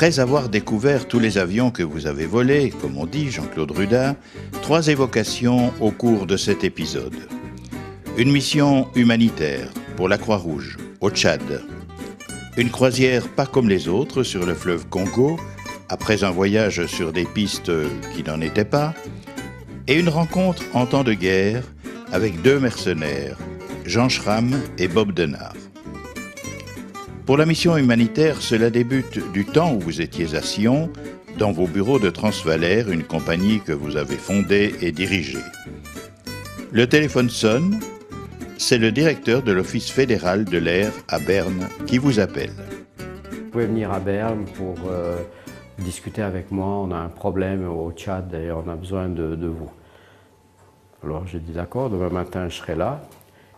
Après avoir découvert tous les avions que vous avez volés, comme on dit, Jean-Claude Rudin, 3 évocations au cours de cet épisode. Une mission humanitaire pour la Croix-Rouge, au Tchad. Une croisière pas comme les autres sur le fleuve Congo, après un voyage sur des pistes qui n'en étaient pas. Et une rencontre en temps de guerre avec 2 mercenaires, Jean Schramm et Bob Denard. Pour la mission humanitaire, cela débute du temps où vous étiez à Sion, dans vos bureaux de Transvalère, une compagnie que vous avez fondée et dirigée. Le téléphone sonne, c'est le directeur de l'Office fédéral de l'air à Berne qui vous appelle. Vous pouvez venir à Berne pour discuter avec moi, on a un problème au Tchad et on a besoin de vous. Alors j'ai dit d'accord, demain matin je serai là.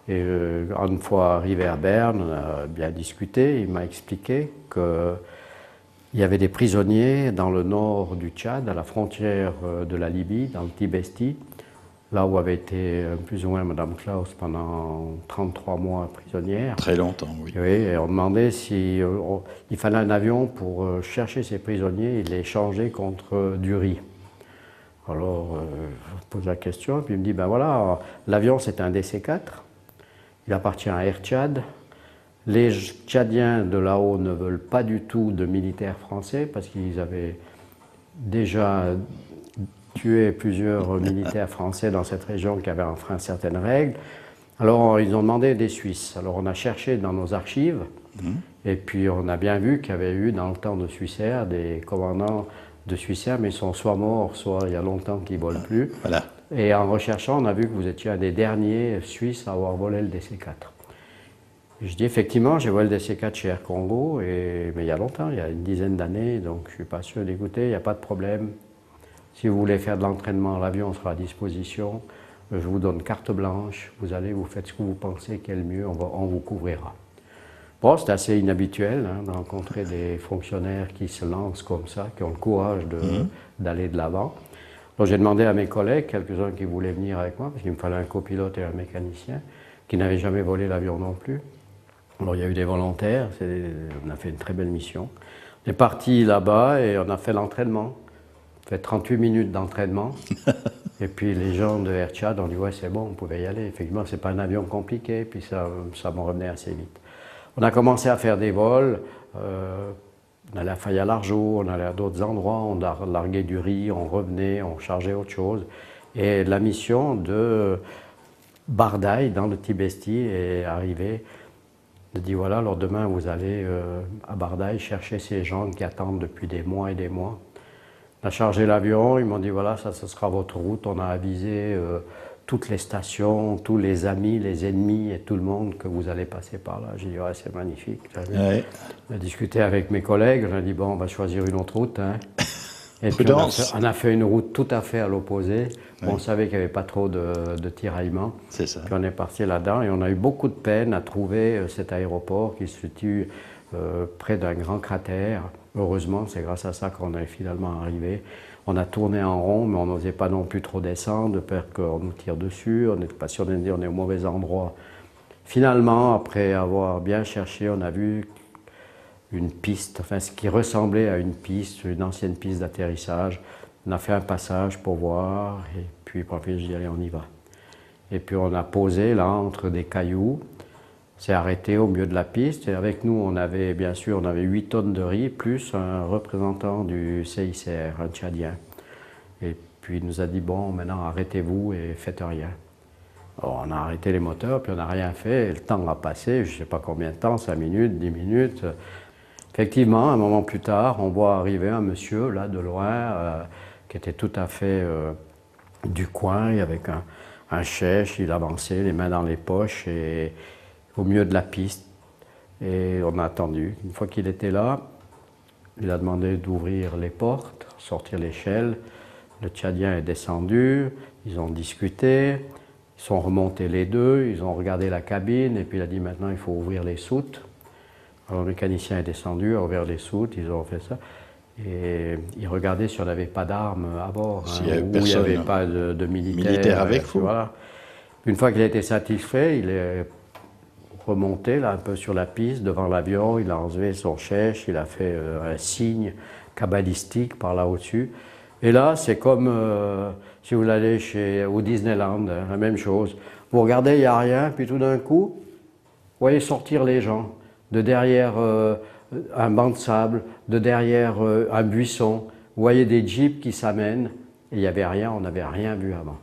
Et une fois arrivé à Berne, on a bien discuté, il m'a expliqué qu'il y avait des prisonniers dans le nord du Tchad, à la frontière de la Libye, dans le Tibesti, là où avait été plus ou moins Mme Klaus pendant 33 mois prisonnière. Très longtemps, oui. Oui, et on demandait s'il fallait un avion pour chercher ces prisonniers et les changer contre du riz. Alors, je pose la question, et puis il me dit, ben voilà, l'avion c'est un DC-4. Il appartient à Air Tchad. Les Tchadiens de là-haut ne veulent pas du tout de militaires français parce qu'ils avaient déjà tué plusieurs militaires français dans cette région qui avaient enfreint certaines règles. Alors ils ont demandé des Suisses. Alors on a cherché dans nos archives et puis on a bien vu qu'il y avait eu dans le temps de Swissair des commandants de Swissair, mais ils sont soit morts, soit il y a longtemps qu'ils ne volent plus. Voilà. Et en recherchant, on a vu que vous étiez un des derniers Suisses à avoir volé le DC-4. Je dis effectivement, j'ai volé le DC-4 chez Air Congo, mais il y a longtemps, il y a une dizaine d'années, donc je ne suis pas sûr d'écouter, il n'y a pas de problème. Si vous voulez faire de l'entraînement, l'avion sera à disposition, je vous donne carte blanche, vous allez, vous faites ce que vous pensez qu'est le mieux, on vous couvrira. Bon, c'est assez inhabituel de rencontrer des fonctionnaires qui se lancent comme ça, qui ont le courage d'aller de l'avant. Donc j'ai demandé à mes collègues, quelques-uns qui voulaient venir avec moi, parce qu'il me fallait un copilote et un mécanicien, qui n'avaient jamais volé l'avion non plus. Alors il y a eu des volontaires, on a fait une très belle mission. On est parti là-bas et on a fait l'entraînement. On a fait 38 minutes d'entraînement. Et puis les gens de Air Tchad ont dit ouais c'est bon, on pouvait y aller. Effectivement, c'est pas un avion compliqué, puis ça m'en revenait assez vite. On a commencé à faire des vols. On allait à Faya-Largeau, on allait à d'autres endroits, on larguait du riz, on revenait, on chargeait autre chose. Et la mission de Bardaï, dans le Tibesti, est arrivée. On a dit voilà, alors demain vous allez à Bardaï chercher ces gens qui attendent depuis des mois et des mois. On a chargé l'avion, ils m'ont dit voilà, ça sera votre route. On a avisé toutes les stations, tous les amis, les ennemis et tout le monde que vous allez passer par là. J'ai dit ouais, c'est magnifique. Ouais. On a discuté avec mes collègues, on a dit bon, on va choisir une autre route. Et puis on a fait une route tout à fait à l'opposé. Ouais. On savait qu'il n'y avait pas trop de tiraillements. C'est ça. Puis on est parti là-dedans et on a eu beaucoup de peine à trouver cet aéroport qui se situe près d'un grand cratère. Heureusement, c'est grâce à ça qu'on est finalement arrivé. On a tourné en rond, mais on n'osait pas non plus trop descendre, de peur qu'on nous tire dessus. On n'était pas sûr de dire on est au mauvais endroit. Finalement, après avoir bien cherché, on a vu une piste, enfin ce qui ressemblait à une piste, une ancienne piste d'atterrissage. On a fait un passage pour voir, et puis je dis allez, on y va. Et puis on a posé là entre des cailloux. s'est arrêté au milieu de la piste et avec nous on avait bien sûr 8 tonnes de riz plus un représentant du CICR, un Tchadien. Et puis il nous a dit bon maintenant arrêtez-vous et faites rien. Alors on a arrêté les moteurs puis on n'a rien fait et le temps a passé, je ne sais pas combien de temps, 5 minutes, 10 minutes. Effectivement, un moment plus tard, on voit arriver un monsieur là de loin qui était tout à fait du coin avec un chèche, il avançait les mains dans les poches et au milieu de la piste et on a attendu. Une fois qu'il était là, il a demandé d'ouvrir les portes, sortir l'échelle. Le Tchadien est descendu, ils ont discuté, ils sont remontés les deux, ils ont regardé la cabine et puis il a dit maintenant il faut ouvrir les soutes. Alors le mécanicien est descendu, a ouvert les soutes, ils ont fait ça. Et il regardait si on n'avait pas d'armes à bord, il n'y avait pas de militaires avec vous. Voilà. Une fois qu'il a été satisfait, il est remonté là, un peu sur la piste devant l'avion, il a enlevé son chèche, il a fait un signe kabbalistique par là au-dessus. Et là, c'est comme si vous allez au Disneyland, hein, la même chose. Vous regardez, il n'y a rien, puis tout d'un coup, vous voyez sortir les gens de derrière un banc de sable, de derrière un buisson. Vous voyez des jeeps qui s'amènent, et il n'y avait rien, on n'avait rien vu avant.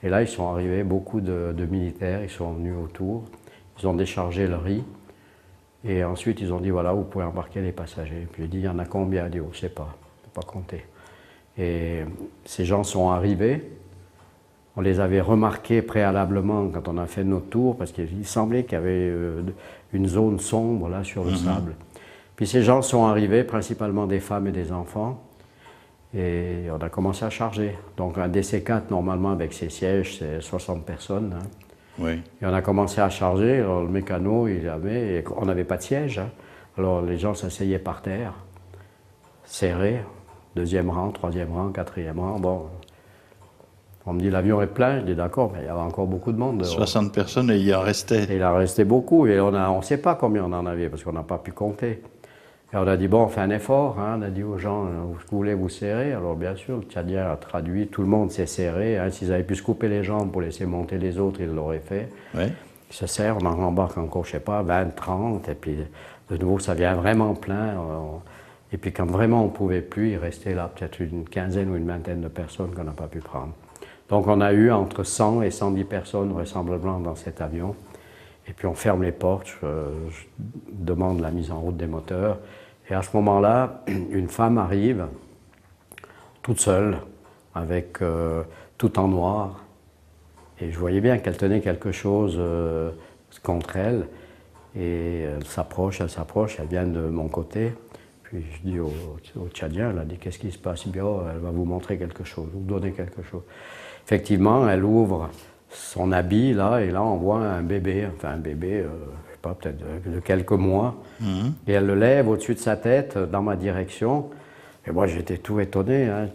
Et là, ils sont arrivés, beaucoup de militaires, ils sont venus autour, ils ont déchargé le riz, et ensuite ils ont dit, voilà, vous pouvez embarquer les passagers. Puis il dit, il y en a combien? Il dit, oh, je ne sais pas, je ne peux pas compter. Et ces gens sont arrivés, on les avait remarqués préalablement quand on a fait notre tour, parce qu'il semblait qu'il y avait une zone sombre là sur le sable. Puis ces gens sont arrivés, principalement des femmes et des enfants, et on a commencé à charger. Donc un DC-4, normalement, avec ses sièges, c'est 60 personnes. Hein. Oui. Et on a commencé à charger, alors le mécano, on n'avait pas de siège, hein. Alors les gens s'asseyaient par terre, serrés, deuxième rang, troisième rang, quatrième rang. Bon, on me dit l'avion est plein, je dis d'accord, mais il y avait encore beaucoup de monde. 60 personnes et il y en restait. Et il en restait beaucoup, et on ne sait pas combien on en avait, parce qu'on n'a pas pu compter. Et on a dit, bon, on fait un effort, hein. On a dit aux gens, vous voulez vous serrer? Alors bien sûr, le Tchadien a traduit, tout le monde s'est serré, hein. S'ils avaient pu se couper les jambes pour laisser monter les autres, ils l'auraient fait. Ouais. Ils se serrent, on en rembarque encore, je ne sais pas, 20, 30, et puis de nouveau, ça vient vraiment plein. Et puis quand vraiment on ne pouvait plus, il restait là peut-être une quinzaine ou une vingtaine de personnes qu'on n'a pas pu prendre. Donc on a eu entre 100 et 110 personnes vraisemblablement dans cet avion. Et puis on ferme les portes, je demande la mise en route des moteurs. Et à ce moment-là, une femme arrive, toute seule, avec tout en noir. Et je voyais bien qu'elle tenait quelque chose contre elle. Et elle s'approche, elle vient de mon côté. Puis je dis au Tchadien, elle a dit, qu'est-ce qui se passe? Il dit, oh, elle va vous montrer quelque chose, vous donner quelque chose. Effectivement, elle ouvre son habit, là, et là, on voit un bébé, je ne sais pas, peut-être de quelques mois, et elle le lève au-dessus de sa tête, dans ma direction, et moi, j'étais tout étonné, hein.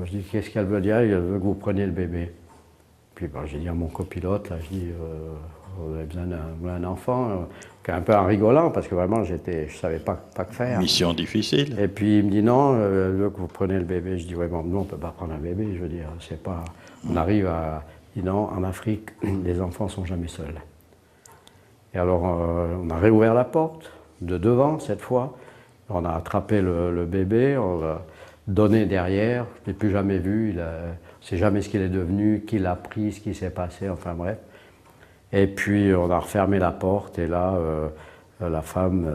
Je dis, qu'est-ce qu'elle veut dire? Elle veut que vous preniez le bébé. Puis j'ai dit à mon copilote, là, je dis, vous avez besoin d'un enfant, un peu en rigolant, parce que vraiment, je ne savais pas que faire. Mission difficile. Et puis il me dit, non, elle veut que vous preniez le bébé. Je dis, ouais, bon, nous, on ne peut pas prendre un bébé, je veux dire, c'est pas... On arrive à... Il dit, non, en Afrique, les enfants ne sont jamais seuls. Et alors, on a réouvert la porte, de devant, cette fois. On a attrapé le bébé, on l'a donné derrière, je ne l'ai plus jamais vu, on ne sait jamais ce qu'il est devenu, qui l'a pris, ce qui s'est passé, enfin bref. Et puis, on a refermé la porte, et là, la femme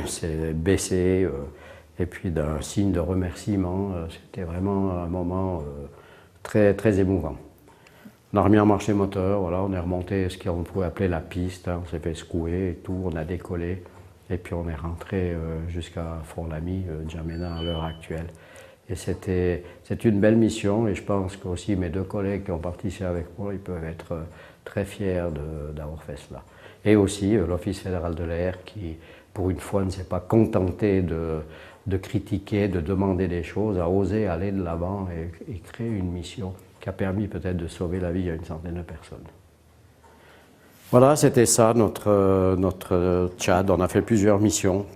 s'est baissée, et puis d'un signe de remerciement, c'était vraiment un moment très, très émouvant. On a remis en marche les moteurs, voilà, on est remonté ce qu'on pouvait appeler la piste, hein, on s'est fait secouer et tout, on a décollé, et puis on est rentré jusqu'à Fort-Lamy, N'Djamena à l'heure actuelle. Et c'est une belle mission, et je pense qu'aussi mes deux collègues qui ont participé avec moi, ils peuvent être très fiers d'avoir fait cela. Et aussi l'Office fédéral de l'air qui, pour une fois, ne s'est pas contenté de critiquer, de demander des choses, a osé aller de l'avant et créer une mission qui a permis peut-être de sauver la vie à une centaine de personnes. Voilà, c'était ça notre Tchad. On a fait plusieurs missions.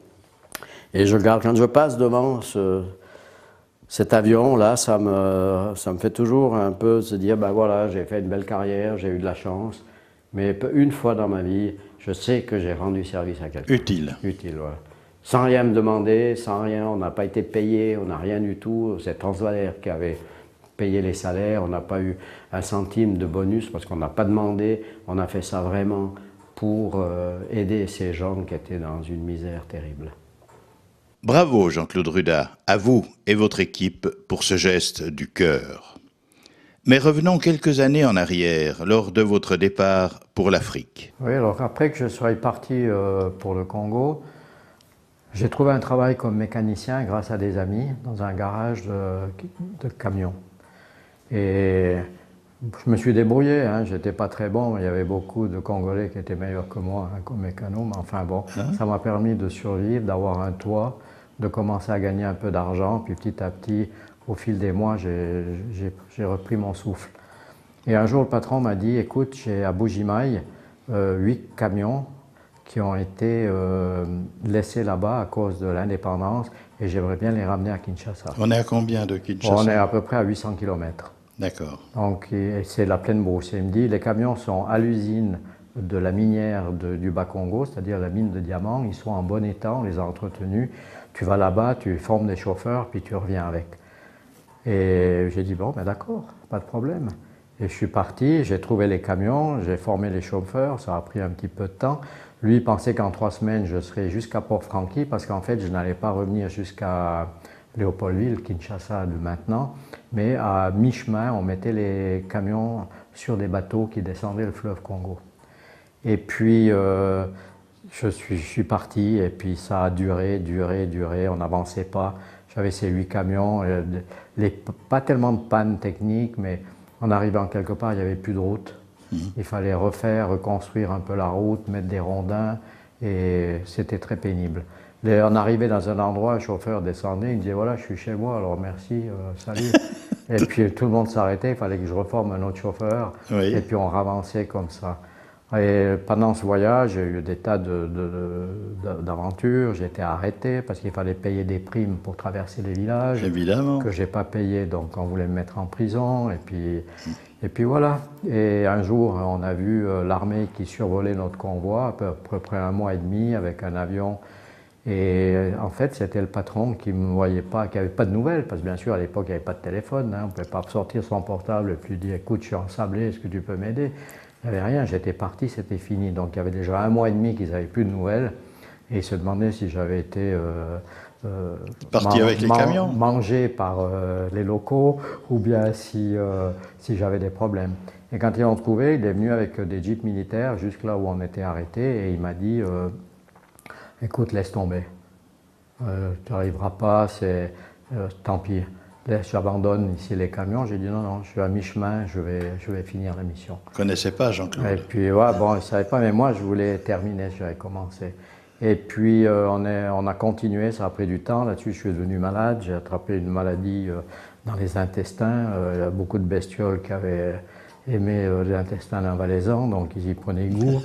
Et quand je passe devant cet avion-là, ça me fait toujours un peu se dire, ben voilà, j'ai fait une belle carrière, j'ai eu de la chance, mais une fois dans ma vie, je sais que j'ai rendu service à quelqu'un. Utile. Utile, voilà. Sans rien me demander, sans rien, on n'a pas été payé, on n'a rien du tout. C'est Transvalère qui avait payé les salaires, on n'a pas eu un centime de bonus parce qu'on n'a pas demandé, on a fait ça vraiment pour aider ces gens qui étaient dans une misère terrible. Bravo Jean-Claude Ruda, à vous et votre équipe pour ce geste du cœur. Mais revenons quelques années en arrière, lors de votre départ pour l'Afrique. Oui, alors après que je sois parti pour le Congo, j'ai trouvé un travail comme mécanicien grâce à des amis dans un garage de camions. Et je me suis débrouillé, hein, j'étais pas très bon, il y avait beaucoup de Congolais qui étaient meilleurs que moi hein, comme mécano, mais enfin bon, ça m'a permis de survivre, d'avoir un toit, de commencer à gagner un peu d'argent, puis petit à petit, au fil des mois, j'ai repris mon souffle. Et un jour, le patron m'a dit, écoute, j'ai à Bujimaï 8 camions, qui ont été laissés là-bas à cause de l'indépendance et j'aimerais bien les ramener à Kinshasa. On est à combien de Kinshasa? On est à peu près à 800 km. D'accord. Donc c'est la plaine brousse. Il me dit les camions sont à l'usine de la minière du Bas-Congo, c'est-à-dire la mine de diamants, ils sont en bon état, on les a entretenus. Tu vas là-bas, tu formes des chauffeurs, puis tu reviens avec. Et j'ai dit bon, ben d'accord, pas de problème. Et je suis parti, j'ai trouvé les camions, j'ai formé les chauffeurs, ça a pris un petit peu de temps. Lui, il pensait qu'en 3 semaines, je serais jusqu'à Port-Franqui, parce qu'en fait, je n'allais pas revenir jusqu'à Léopoldville, Kinshasa de maintenant, mais à mi-chemin, on mettait les camions sur des bateaux qui descendaient le fleuve Congo. Et puis, je suis parti, et puis ça a duré, on n'avançait pas. J'avais ces 8 camions, pas tellement de panne technique, mais en arrivant quelque part, il n'y avait plus de route. Il fallait reconstruire un peu la route, mettre des rondins, et c'était très pénible. On arrivait dans un endroit, un chauffeur descendait, il me disait voilà, je suis chez moi, alors merci, salut. Et puis tout le monde s'arrêtait, il fallait que je reforme un autre chauffeur, oui. Et puis on avançait comme ça. Et pendant ce voyage, j'ai eu des tas d'aventures, j'ai été arrêté parce qu'il fallait payer des primes pour traverser les villages. Évidemment. Que je n'ai pas payé, donc on voulait me mettre en prison, et puis voilà. Et un jour, on a vu l'armée qui survolait notre convoi, à peu près 1 mois et demi, avec un avion. Et en fait, c'était le patron qui ne me voyait pas, qui n'avait pas de nouvelles, parce que bien sûr, à l'époque, il n'y avait pas de téléphone, hein, on ne pouvait pas sortir son portable et puis dire « écoute, je suis ensablé, est-ce que tu peux m'aider ?» Il n'y avait rien, j'étais parti, c'était fini. Donc il y avait déjà 1 mois et demi qu'ils n'avaient plus de nouvelles, et ils se demandaient si j'avais été parti avec les camions, mangé par les locaux, ou bien si j'avais des problèmes. Et quand ils l'ont trouvé, il est venu avec des jeeps militaires jusque là où on était arrêté, et il m'a dit écoute, laisse tomber, tu n'arriveras pas, tant pis. J'abandonne ici les camions. J'ai dit non, je suis à mi-chemin, je vais finir la mission. Vous ne connaissez pas Jean-Claude? Et puis, ouais, bon, je ne savais pas, mais moi, je voulais terminer, j'avais commencé. Et puis, on a continué, ça a pris du temps. Là-dessus, je suis devenu malade, j'ai attrapé une maladie dans les intestins. Il y a beaucoup de bestioles qui avaient aimé les intestins invalaisants, donc ils y prenaient goût.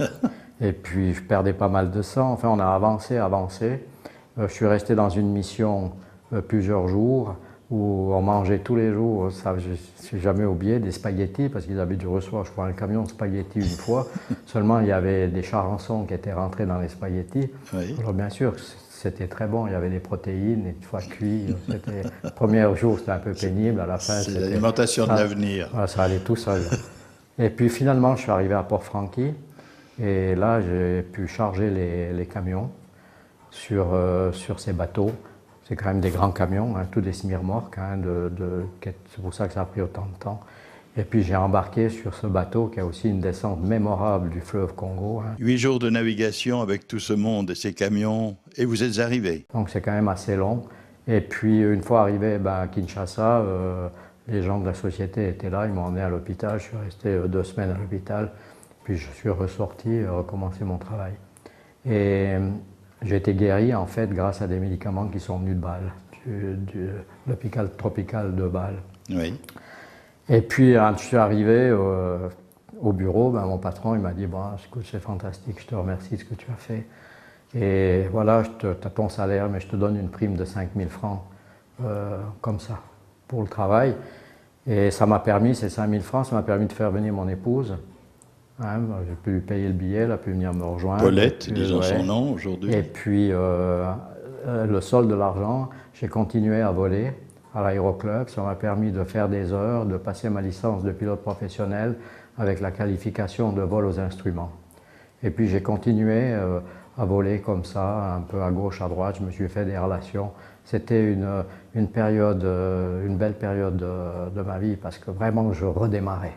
Et puis, je perdais pas mal de sang. Enfin, on a avancé. Je suis resté dans une mission plusieurs jours, où on mangeait tous les jours, ça je ne suis jamais oublié, des spaghettis, parce qu'ils avaient dû recevoir, je crois, un camion de spaghettis une fois. Seulement, il y avait des charançons qui étaient rentrés dans les spaghettis. Oui. Alors bien sûr, c'était très bon, il y avait des protéines, et une fois cuit, le premier jour, c'était un peu pénible, à la fin, c'est l'alimentation de l'avenir. Voilà, ça allait tout seul. Et puis finalement, je suis arrivé à Port-Franqui, et là, j'ai pu charger les camions sur ces bateaux. C'est quand même des grands camions, hein, tous des semi-remorques, hein, c'est pour ça que ça a pris autant de temps. Et puis j'ai embarqué sur ce bateau qui a aussi une descente mémorable du fleuve Congo. Hein. 8 jours de navigation avec tout ce monde et ces camions, et vous êtes arrivé. Donc c'est quand même assez long. Et puis une fois arrivé à Kinshasa, les gens de la société étaient là, ils m'ont emmené à l'hôpital, je suis resté 2 semaines à l'hôpital, puis je suis ressorti et recommencé mon travail. Et j'ai été guéri en fait grâce à des médicaments qui sont venus de Bâle, de l'hôpital tropical de Bâle. Oui. Et puis quand je suis arrivé au bureau, mon patron il m'a dit bon, écoute, c'est fantastique, je te remercie de ce que tu as fait. Et voilà, tu as ton salaire, mais je te donne une prime de 5 000 francs comme ça pour le travail. Et ça m'a permis, ces 5 000 francs, ça m'a permis de faire venir mon épouse. Hein, j'ai pu lui payer le billet, elle a pu venir me rejoindre. Paulette, disons son nom aujourd'hui. Et puis, le solde de l'argent, j'ai continué à voler à l'aéroclub. Ça m'a permis de faire des heures, de passer ma licence de pilote professionnel avec la qualification de vol aux instruments. Et puis, j'ai continué à voler comme ça, un peu à gauche, à droite. Je me suis fait des relations. C'était une belle période de ma vie parce que vraiment, je redémarrais.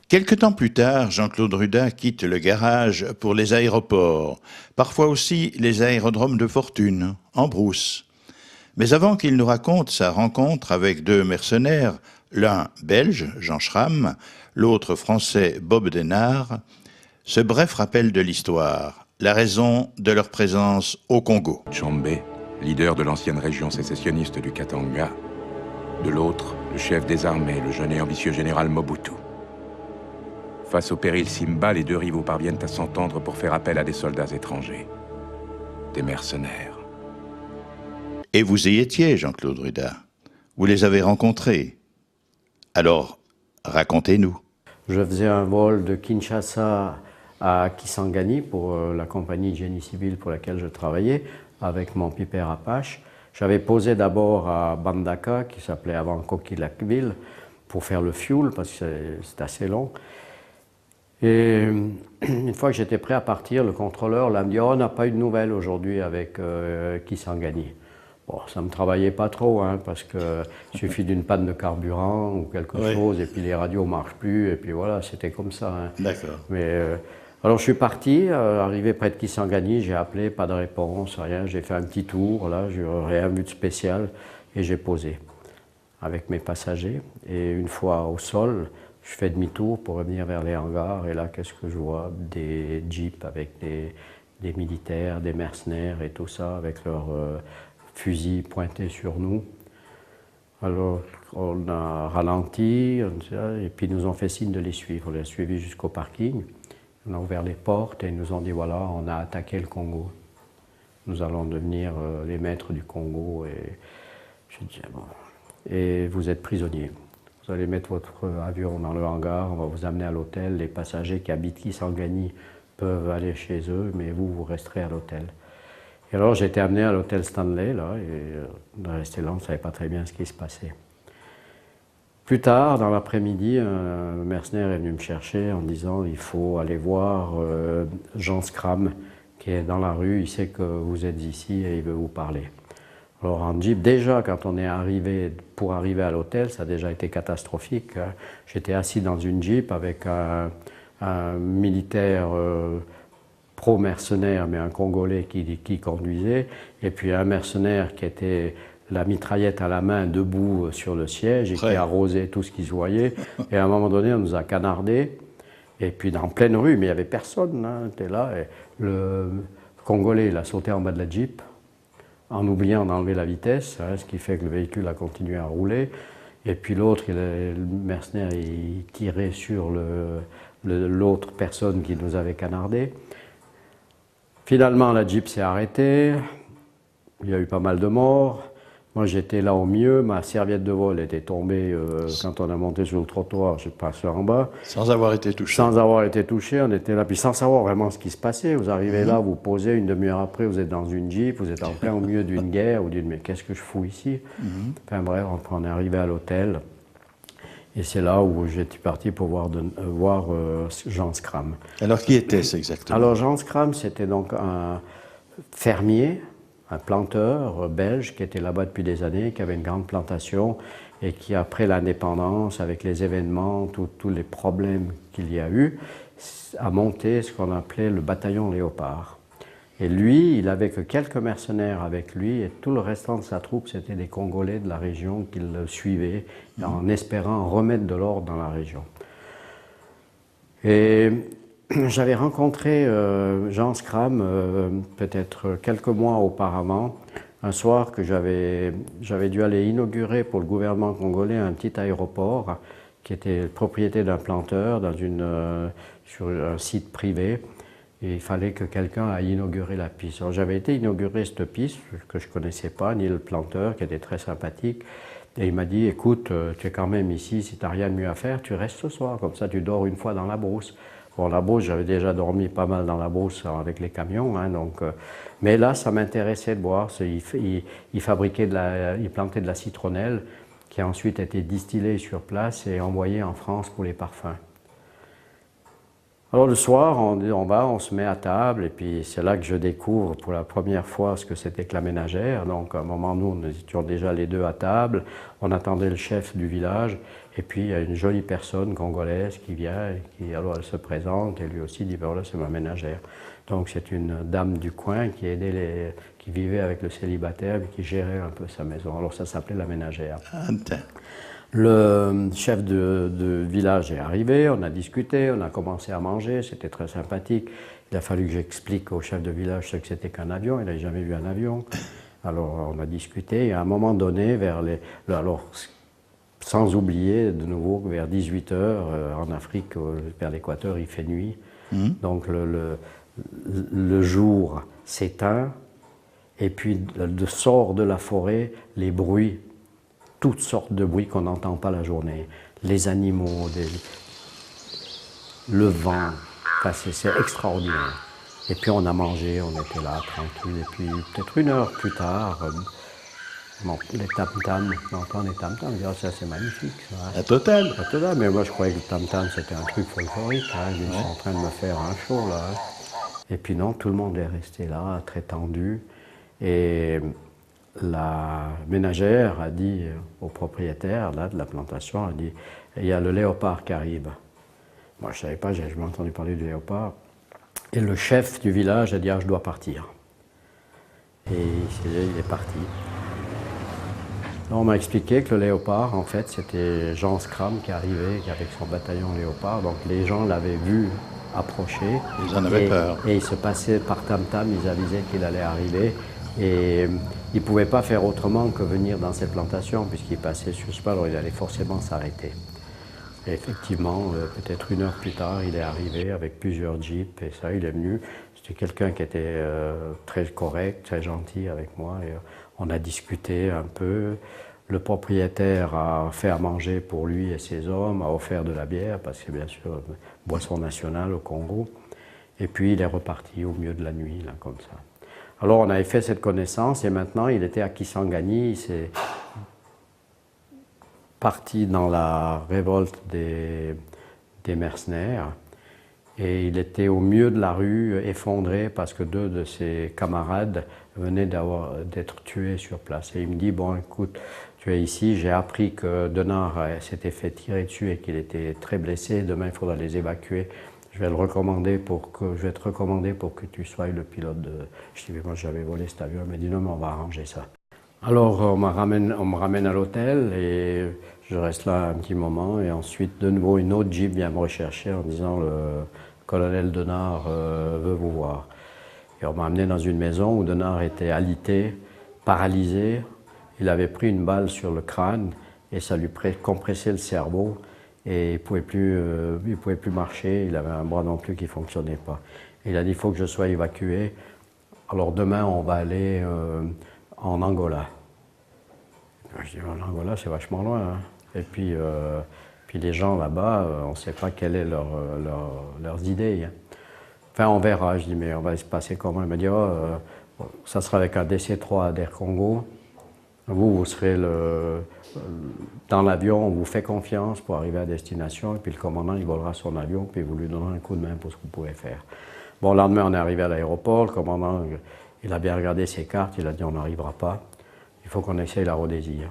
Quelque temps plus tard, Jean-Claude Ruda quitte le garage pour les aéroports, parfois aussi les aérodromes de fortune, en brousse. Mais avant qu'il nous raconte sa rencontre avec 2 mercenaires, l'un belge, Jean Schramm, l'autre français, Bob Denard, ce bref rappel de l'histoire, la raison de leur présence au Congo. Tshombe, leader de l'ancienne région sécessionniste du Katanga, de l'autre, le chef des armées, le jeune et ambitieux général Mobutu. Face au péril Simba, les deux rivaux parviennent à s'entendre pour faire appel à des soldats étrangers. Des mercenaires. Et vous y étiez, Jean-Claude Ruda. Vous les avez rencontrés. Alors, racontez-nous. Je faisais un vol de Kinshasa à Kisangani pour la compagnie de génie civil pour laquelle je travaillais, avec mon Piper Apache. J'avais posé d'abord à Bandaka, qui s'appelait avant Coquilhatville, pour faire le fuel, parce que c'est assez long. Et une fois que j'étais prêt à partir, le contrôleur là, me dit « Oh, on n'a pas eu de nouvelles aujourd'hui avec Kisangani ». Bon, ça ne me travaillait pas trop, hein, parce qu'il suffit d'une panne de carburant ou quelque chose, et puis les radios ne marchent plus, et puis voilà, c'était comme ça. Hein. D'accord. Mais alors je suis parti, arrivé près de Kisangani, j'ai appelé, pas de réponse, rien, j'ai fait un petit tour, là, je n'ai rien vu de spécial, et j'ai posé avec mes passagers. Et une fois au sol, je fais demi-tour pour revenir vers les hangars, et là, qu'est-ce que je vois? Des jeeps avec des militaires, des mercenaires et tout ça, avec leurs fusils pointés sur nous. Alors, on a ralenti, et puis ils nous ont fait signe de les suivre. On les a suivis jusqu'au parking. On a ouvert les portes et ils nous ont dit, voilà, on a attaqué le Congo. Nous allons devenir les maîtres du Congo. Et je dis, bon, et vous êtes prisonniers. Vous allez mettre votre avion dans le hangar, on va vous amener à l'hôtel. Les passagers qui habitent Kisangani peuvent aller chez eux, mais vous resterez à l'hôtel. Et alors j'ai été amené à l'hôtel Stanley, là, et on est resté là, on ne savait pas très bien ce qui se passait. Plus tard, dans l'après-midi, un mercenaire est venu me chercher en disant « Il faut aller voir Jean Scram, qui est dans la rue, il sait que vous êtes ici et il veut vous parler. » Alors en jeep, déjà quand on est arrivé, pour arriver à l'hôtel, ça a déjà été catastrophique. Hein. J'étais assis dans une jeep avec un militaire pro-mercenaire, mais un Congolais qui conduisait, et puis un mercenaire qui était la mitraillette à la main, debout sur le siège, et qui arrosait tout ce qui se voyait. Et à un moment donné, on nous a canardés, et puis dans pleine rue, mais il n'y avait personne, hein, était là, et le Congolais, il a sauté en bas de la Jeep, en oubliant d'enlever la vitesse, hein, ce qui fait que le véhicule a continué à rouler, et puis l'autre, le mercenaire, il tirait sur l'autre personne qui nous avait canardés. Finalement, la Jeep s'est arrêtée, il y a eu pas mal de morts. Moi, j'étais là au mieux, ma serviette de vol était tombée quand on a monté sur le trottoir, je passais en bas. Sans avoir été touché. Sans avoir été touché, on était là, puis sans savoir vraiment ce qui se passait. Vous arrivez là, vous posez, une demi-heure après, vous êtes dans une Jeep, vous êtes en plein au milieu d'une guerre, vous dites, mais qu'est-ce que je fous ici? Enfin bref, on est arrivé à l'hôtel. Et c'est là où j'étais parti pour voir Jean Scram. Alors, qui était-ce exactement? Alors, Jean Scram, c'était donc un fermier, un planteur belge qui était là-bas depuis des années, qui avait une grande plantation et qui, après l'indépendance, avec les événements, tous les problèmes qu'il y a eu, a monté ce qu'on appelait le bataillon Léopard. Et lui, il n'avait que quelques mercenaires avec lui, et tout le restant de sa troupe, c'était des Congolais de la région qui le suivaient, en espérant remettre de l'ordre dans la région. Et j'avais rencontré Jean Scram peut-être quelques mois auparavant, un soir que j'avais dû aller inaugurer pour le gouvernement congolais un petit aéroport qui était propriété d'un planteur sur un site privé. Et il fallait que quelqu'un aille inaugurer la piste. Alors j'avais été inaugurer cette piste que je ne connaissais pas, ni le planteur, qui était très sympathique. Et il m'a dit, écoute, tu es quand même ici, si tu n'as rien de mieux à faire, tu restes ce soir, comme ça tu dors une fois dans la brousse. Bon, la brousse, j'avais déjà dormi pas mal dans la brousse avec les camions, hein, donc, mais là, ça m'intéressait de voir. Il plantait de la citronnelle, qui a ensuite été distillée sur place et envoyée en France pour les parfums. Alors le soir, on se met à table et puis c'est là que je découvre pour la première fois ce que c'était que la ménagère. Donc à un moment, nous étions déjà les deux à table, on attendait le chef du village et puis il y a une jolie personne congolaise qui vient, alors elle se présente et lui aussi dit, voilà, c'est ma ménagère. Donc c'est une dame du coin qui vivait avec le célibataire et qui gérait un peu sa maison. Alors ça s'appelait la ménagère. Le chef de village est arrivé, on a discuté, on a commencé à manger, c'était très sympathique. Il a fallu que j'explique au chef de village ce que c'était qu'un avion, il n'avait jamais vu un avion. Alors on a discuté et à un moment donné, alors sans oublier de nouveau que vers 18 h en Afrique, vers l'équateur, il fait nuit. Donc le jour s'éteint et puis sort de la forêt les bruits, toutes sortes de bruits qu'on n'entend pas la journée. Les animaux, le vent, enfin, c'est extraordinaire. Et puis on a mangé, on était là tranquille. Et puis peut-être 1 heure plus tard, les tam-tams, on entend les tam-tams, on dit, oh, ça c'est magnifique. Ça. La totale. La totale, mais moi je croyais que le tam-tam c'était un truc folklorique. Hein. Ils sont en train de me faire un show là. Hein. Et puis non, tout le monde est resté là, très tendu. Et la ménagère a dit au propriétaire là, de la plantation, elle dit, il y a le léopard qui arrive. Moi je ne savais pas, j'ai jamais entendu parler du léopard. Et le chef du village a dit, ah, je dois partir. Et il est parti. On m'a expliqué que le léopard, en fait, c'était Jean Scram qui arrivait avec son bataillon léopard. Donc les gens l'avaient vu approcher. Ils en avaient peur. Et il se passait par tam-tam, ils avisaient qu'il allait arriver. Et il ne pouvait pas faire autrement que venir dans cette plantation, puisqu'il passait sur ce pas, alors il allait forcément s'arrêter. Et effectivement, peut-être 1 heure plus tard, il est arrivé avec plusieurs jeeps, et ça, il est venu. C'était quelqu'un qui était très correct, très gentil avec moi. Et, on a discuté un peu. Le propriétaire a fait à manger pour lui et ses hommes, a offert de la bière, parce que bien sûr, boisson nationale au Congo. Et puis il est reparti au milieu de la nuit, là, comme ça. Alors on avait fait cette connaissance et maintenant il était à Kisangani, il s'est parti dans la révolte des mercenaires. Et il était au milieu de la rue, effondré, parce que 2 de ses camarades venaient d'être tués sur place. Et il me dit, bon écoute, tu es ici, j'ai appris que Denard s'était fait tirer dessus et qu'il était très blessé, demain il faudra les évacuer. Je vais te recommander pour que tu sois le pilote de... Je dis, moi j'avais volé cet avion, il m'a dit, non mais on va arranger ça. Alors on me ramène à l'hôtel et je reste là un petit moment et ensuite de nouveau une autre jeep vient me rechercher en disant le colonel Denard veut vous voir. Et on m'a amené dans une maison où Denard était alité, paralysé, il avait pris une balle sur le crâne et ça lui compressait le cerveau et il ne pouvait plus marcher, il avait un bras non plus qui ne fonctionnait pas. Et il a dit, il faut que je sois évacué, alors demain on va aller en Angola. Je dis, en Angola, c'est vachement loin. Hein. Et puis les gens là-bas, on ne sait pas quelles sont leurs idées. Hein. Enfin, on verra. Je dis, mais on va se passer comment? Il m'a dit, oh, ça sera avec un DC-3 d'Air Congo. Vous serez dans l'avion, on vous fait confiance pour arriver à destination. Et puis le commandant, il volera son avion, puis vous lui donnerez un coup de main pour ce que vous pouvez faire. Bon, le lendemain, on est arrivé à l'aéroport. Le commandant, il a bien regardé ses cartes. Il a dit, on n'arrivera pas. Il faut qu'on essaye la Rhodésie.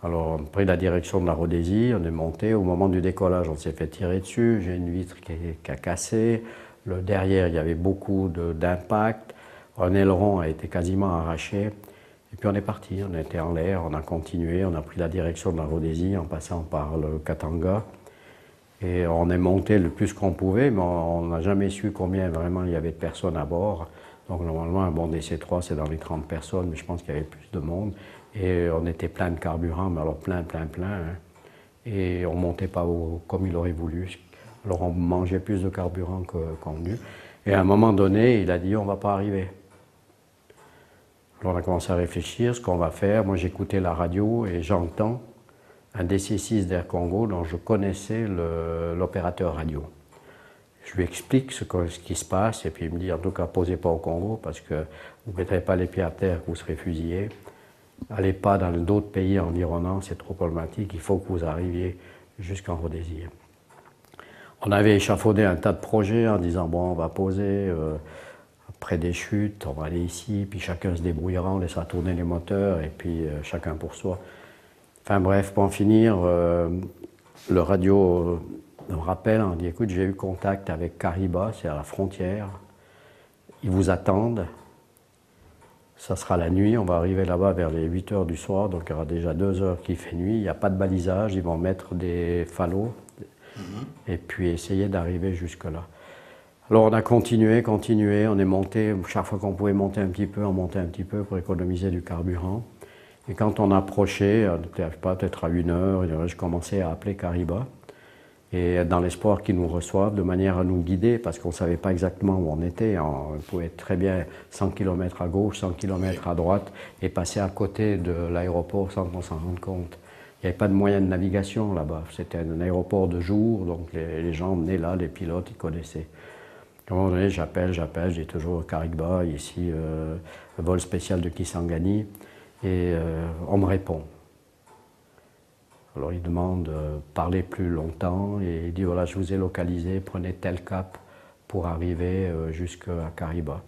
Alors, on a pris la direction de la Rhodésie, on est monté. Au moment du décollage, on s'est fait tirer dessus. J'ai une vitre qui a cassé. Derrière, il y avait beaucoup d'impact. Un aileron a été quasiment arraché. Et puis on est parti, on était en l'air, on a continué, on a pris la direction de la Rhodésie en passant par le Katanga. Et on est monté le plus qu'on pouvait, mais on n'a jamais su combien vraiment il y avait de personnes à bord. Donc normalement, un bon DC-3, c'est dans les 30 personnes, mais je pense qu'il y avait plus de monde. Et on était plein de carburant, mais alors plein. Hein. Et on ne montait pas comme il aurait voulu. Alors on mangeait plus de carburant que convenu. Et à un moment donné, il a dit, on ne va pas arriver. Alors on a commencé à réfléchir, ce qu'on va faire. Moi, j'écoutais la radio et j'entends un DC-6 d'Air Congo dont je connaissais l'opérateur radio. Je lui explique ce qui se passe et puis il me dit, en tout cas, posez pas au Congo parce que vous ne mettrez pas les pieds à terre, vous serez fusillés. Allez pas dans d'autres pays environnants, c'est trop problématique, il faut que vous arriviez jusqu'en Rhodésie. On avait échafaudé un tas de projets en disant, bon, on va poser près des chutes, on va aller ici, puis chacun se débrouillera, on laissera tourner les moteurs, et puis chacun pour soi. Enfin bref, pour en finir, le radio me rappelle, on dit, écoute, j'ai eu contact avec Kariba, c'est à la frontière, ils vous attendent, ça sera la nuit, on va arriver là-bas vers les 8 h du soir, donc il y aura déjà 2 heures qu'il fait nuit, il n'y a pas de balisage, ils vont mettre des phalos, et puis essayer d'arriver jusque-là. Alors on a continué, on est monté, chaque fois qu'on pouvait monter un petit peu, on montait un petit peu pour économiser du carburant. Et quand on approchait, on était, je sais pas, peut-être à 1 heure, je commençais à appeler Kariba. Et dans l'espoir qu'ils nous reçoivent, de manière à nous guider, parce qu'on ne savait pas exactement où on était. On pouvait très bien 100 km à gauche, 100 km à droite, et passer à côté de l'aéroport sans qu'on s'en rende compte. Il n'y avait pas de moyen de navigation là-bas. C'était un aéroport de jour, donc les gens venaient là, les pilotes, ils connaissaient. À un moment donné, j'appelle, je dis toujours Kariba, ici, vol spécial de Kisangani, et on me répond. Alors il demande parler plus longtemps et il dit voilà, je vous ai localisé, prenez tel cap pour arriver jusqu'à Kariba.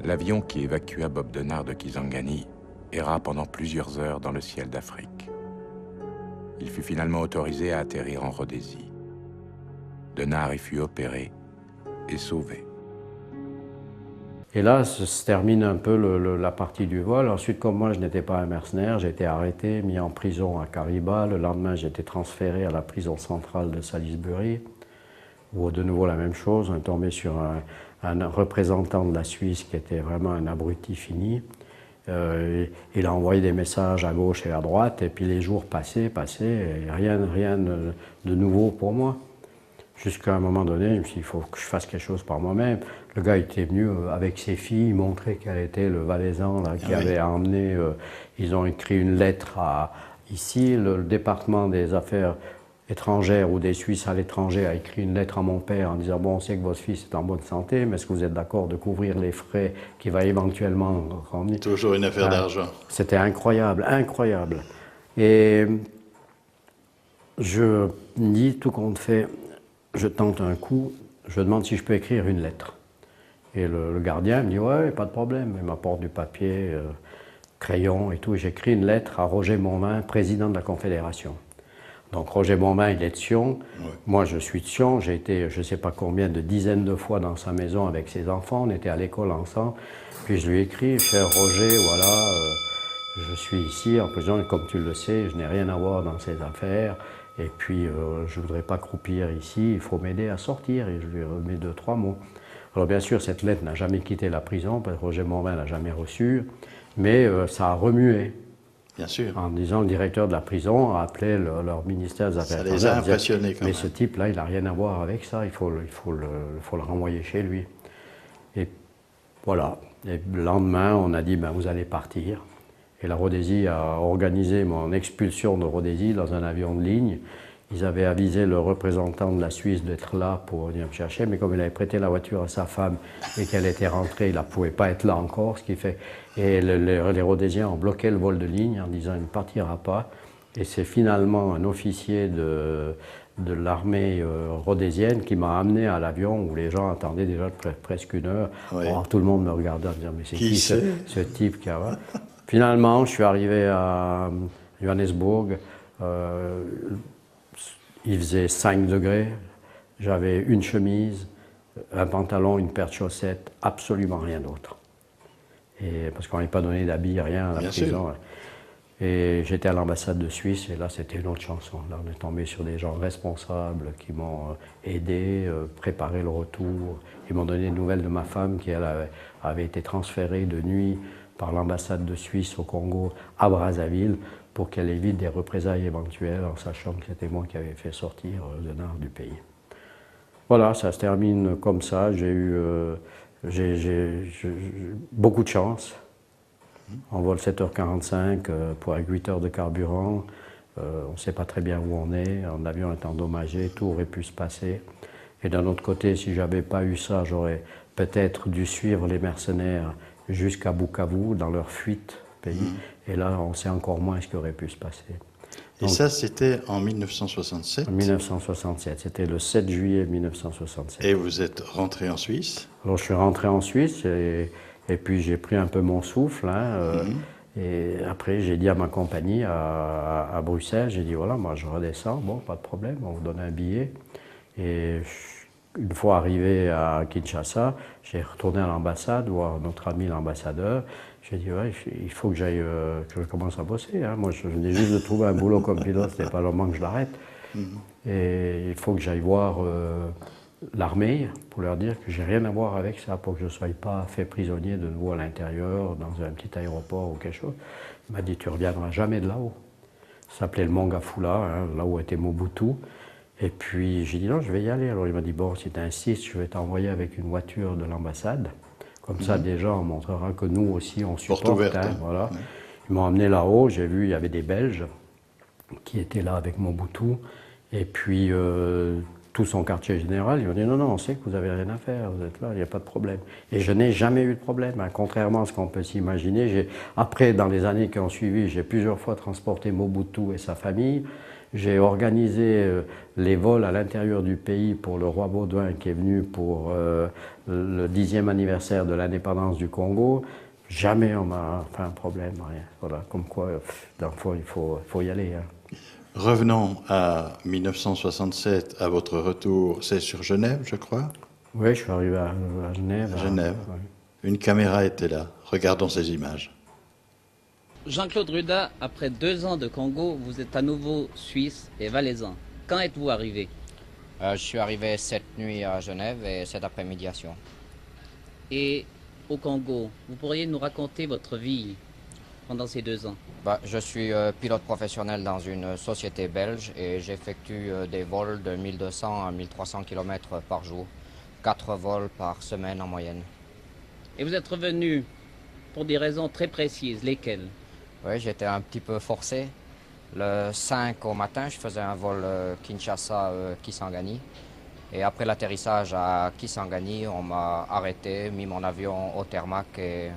L'avion qui évacua Bob Denard de Kisangani erra pendant plusieurs heures dans le ciel d'Afrique. Il fut finalement autorisé à atterrir en Rhodésie. Denard y fut opéré et sauvé. Et là se termine un peu la partie du vol. Ensuite, comme moi je n'étais pas un mercenaire, j'ai été arrêté, mis en prison à Kariba. Le lendemain, j'ai été transféré à la prison centrale de Salisbury, où de nouveau la même chose. On est tombé sur un représentant de la Suisse qui était vraiment un abruti fini. Il a envoyé des messages à gauche et à droite, et puis les jours passaient, et rien de nouveau pour moi. Jusqu'à un moment donné, je me suis dit, il faut que je fasse quelque chose par moi-même. Le gars était venu avec ses filles, montrer quel était le valaisan là, qui avait emmené. Ils ont écrit une lettre ici, le département des affaires étrangères ou des Suisses à l'étranger a écrit une lettre à mon père en disant bon, on sait que votre fils est en bonne santé, mais est-ce que vous êtes d'accord de couvrir les frais qu'il va éventuellement ramener? Toujours une affaire d'argent. C'était incroyable, incroyable. Et je dis, tout compte fait, je tente un coup, je demande si je peux écrire une lettre. Et le gardien me dit ouais, pas de problème. Il m'apporte du papier, crayon et tout. J'écris une lettre à Roger Monvin, président de la Confédération. Donc Roger Monvin, il est de Sion. Ouais. Moi, je suis de Sion. J'ai été, je ne sais pas combien de dizaines de fois dans sa maison avec ses enfants. On était à l'école ensemble. Puis je lui écris, cher Roger, voilà, je suis ici en prison et comme tu le sais, je n'ai rien à voir dans ces affaires. Et puis, je ne voudrais pas croupir ici, il faut m'aider à sortir. Et je lui remets 2-3 mots. Alors bien sûr, cette lettre n'a jamais quitté la prison, parce que Roger Monvin ne l'a jamais reçue, mais ça a remué. Bien sûr. En disant, le directeur de la prison a appelé leur ministère des Affaires étrangères. Ça les a impressionnés quand même. Mais ce type-là, il n'a rien à voir avec ça, il faut le renvoyer chez lui. Et voilà. Et le lendemain, on a dit, ben, vous allez partir. Et la Rhodésie a organisé mon expulsion de Rhodésie dans un avion de ligne. Ils avaient avisé le représentant de la Suisse d'être là pour venir me chercher, mais comme il avait prêté la voiture à sa femme et qu'elle était rentrée, il ne pouvait pas être là encore, ce qui fait... Et les Rhodésiens ont bloqué le vol de ligne en disant il ne partira pas. Et c'est finalement un officier de l'armée rhodésienne qui m'a amené à l'avion où les gens attendaient déjà presque 1 heure. Oui. Alors, tout le monde me regardait en disant mais c'est qui ce type qui a... Finalement, je suis arrivé à Johannesburg. Il faisait 5 degrés. J'avais une chemise, un pantalon, une paire de chaussettes, absolument rien d'autre. Parce qu'on n'avait pas donné d'habits, rien à la prison. Sûr. Et j'étais à l'ambassade de Suisse et là, c'était une autre chanson. Là, on est tombé sur des gens responsables qui m'ont aidé, préparé le retour. Ils m'ont donné des nouvelles de ma femme qui elle, avait été transférée de nuit par l'ambassade de Suisse au Congo à Brazzaville pour qu'elle évite des représailles éventuelles en sachant que c'était moi qui avais fait sortir Denard du pays. Voilà, ça se termine comme ça. J'ai eu beaucoup de chance. On vole 7h45 avec 8 heures de carburant. On ne sait pas très bien où on est. L'avion est endommagé, tout aurait pu se passer. Et d'un autre côté, si je n'avais pas eu ça, j'aurais peut-être dû suivre les mercenaires jusqu'à Bukavu, dans leur fuite pays. Et là, on sait encore moins ce qui aurait pu se passer. Donc, et ça, c'était en 1967 En 1967, c'était le 7 juillet 1967. Et vous êtes rentré en Suisse? Alors, je suis rentré en Suisse et puis j'ai pris un peu mon souffle. Et après, j'ai dit à ma compagnie à Bruxelles, j'ai dit voilà, moi je redescends, bon, pas de problème, on vous donne un billet. Et une fois arrivé à Kinshasa, j'ai retourné à l'ambassade, voir notre ami l'ambassadeur. J'ai dit, ouais, il faut que j'aille, que je commence à bosser. Hein. Moi, je venais juste de trouver un boulot comme pilote, c'était pas le moment que je l'arrête. Et il faut que j'aille voir l'armée pour leur dire que j'ai rien à voir avec ça, pour que je ne sois pas fait prisonnier de nouveau à l'intérieur, dans un petit aéroport ou quelque chose. Il m'a dit, tu ne reviendras jamais de là-haut. Ça s'appelait le Mangafula, hein, là où était Mobutu. Et puis j'ai dit, non, je vais y aller. Alors il m'a dit, bon, si tu insistes, je vais t'envoyer avec une voiture de l'ambassade. Comme ça, déjà, on montrera que nous aussi, on supporte. Porte ouverte, hein, voilà. Ils m'ont emmené là-haut, j'ai vu, il y avait des Belges qui étaient là avec Mobutu. Et puis, tout son quartier général, ils m'ont dit, non, non, on sait que vous n'avez rien à faire, vous êtes là, il n'y a pas de problème. Et je n'ai jamais eu de problème, hein, contrairement à ce qu'on peut s'imaginer. Après, dans les années qui ont suivi, j'ai plusieurs fois transporté Mobutu et sa famille. J'ai organisé les vols à l'intérieur du pays pour le roi Baudouin qui est venu pour le 10e anniversaire de l'indépendance du Congo. Jamais on m'a fait un problème, rien. Voilà, comme quoi, il faut y aller. Hein. Revenons à 1967, à votre retour, c'est sur Genève, je crois? Oui, je suis arrivé à Genève. Genève. Ouais. Une caméra était là. Regardons ces images. Jean-Claude Ruda, après 2 ans de Congo, vous êtes à nouveau suisse et valaisan. Quand êtes-vous arrivé? Je suis arrivé cette nuit à Genève et cet après-midi à Sion. Et au Congo, vous pourriez nous raconter votre vie pendant ces 2 ans? Je suis pilote professionnel dans une société belge et j'effectue des vols de 1200 à 1300 km par jour. 4 vols par semaine en moyenne. Et vous êtes revenu pour des raisons très précises, lesquelles? Oui, j'étais un petit peu forcé. Le 5 au matin, je faisais un vol Kinshasa-Kisangani. Et après l'atterrissage à Kisangani, on m'a arrêté, mis mon avion au Termac et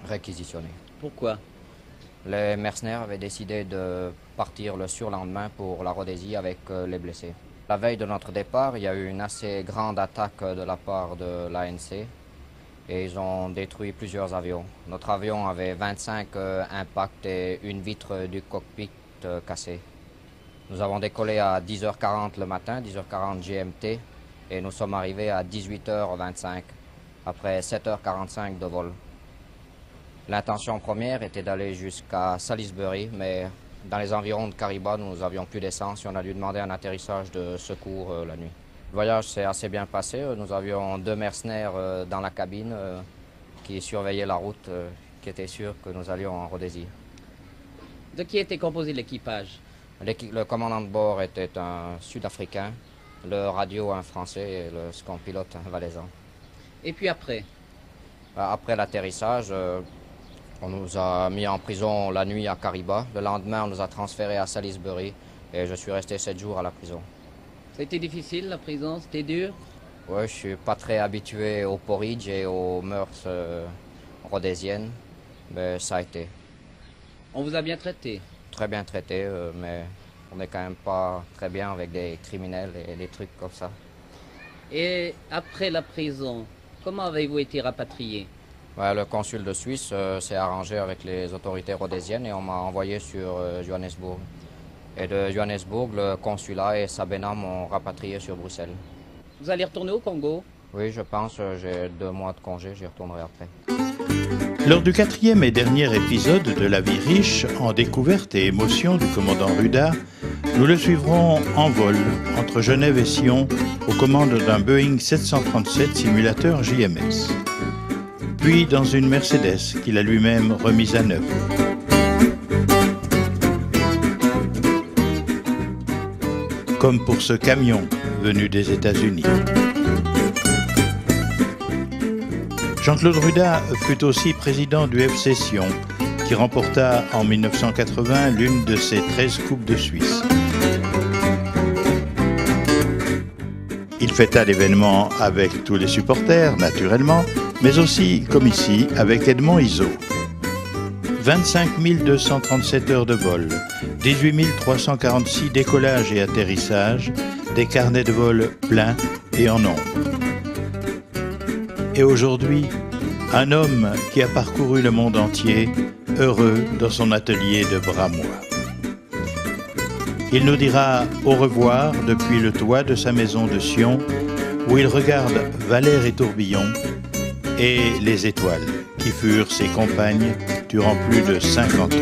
réquisitionné. Pourquoi? Les mercenaires avaient décidé de partir le surlendemain pour la Rhodésie avec les blessés. La veille de notre départ, il y a eu une assez grande attaque de la part de l'ANC. Et ils ont détruit plusieurs avions. Notre avion avait 25 impacts et une vitre du cockpit cassée. Nous avons décollé à 10h40 le matin, 10h40 GMT, et nous sommes arrivés à 18h25, après 7h45 de vol. L'intention première était d'aller jusqu'à Salisbury, mais dans les environs de Kariba, nous n'avions plus d'essence et on a dû demander un atterrissage de secours la nuit. Le voyage s'est assez bien passé. Nous avions 2 mercenaires dans la cabine qui surveillaient la route, qui étaient sûrs que nous allions en Rhodésie. De qui était composé l'équipage? Le commandant de bord était un Sud-Africain, le radio un Français et le second pilote un Valaisan. Et puis après? Après l'atterrissage, on nous a mis en prison la nuit à Kariba. Le lendemain, on nous a transférés à Salisbury et je suis resté 7 jours à la prison. Ça a été difficile, la prison? C'était dur? Oui, je suis pas très habitué au porridge et aux mœurs rhodésiennes, mais ça a été. On vous a bien traité? Très bien traité, mais on n'est quand même pas très bien avec des criminels et des trucs comme ça. Et après la prison, comment avez-vous été rapatrié? Le consul de Suisse s'est arrangé avec les autorités rhodésiennes et on m'a envoyé sur Johannesburg. Et de Johannesburg, le consulat et Sabena m'ont rapatrié sur Bruxelles. Vous allez retourner au Congo? Oui, je pense. J'ai 2 mois de congé, j'y retournerai après. Lors du 4e et dernier épisode de La vie riche en découvertes et émotions du commandant Ruda, nous le suivrons en vol entre Genève et Sion aux commandes d'un Boeing 737 simulateur JMS. Puis dans une Mercedes qu'il a lui-même remise à neuf. Comme pour ce camion venu des États-Unis. Jean-Claude Ruda fut aussi président du FC Sion, qui remporta en 1980 l'une de ses 13 Coupes de Suisse. Il fêta l'événement avec tous les supporters, naturellement, mais aussi, comme ici, avec Edmond Izzo. 25 237 heures de vol, 18 346 décollages et atterrissages, des carnets de vol pleins et en nombre. Et aujourd'hui, un homme qui a parcouru le monde entier, heureux dans son atelier de Bramois. Il nous dira au revoir depuis le toit de sa maison de Sion, où il regarde Valère et Tourbillon et les étoiles qui furent ses compagnes durant plus de 50 ans.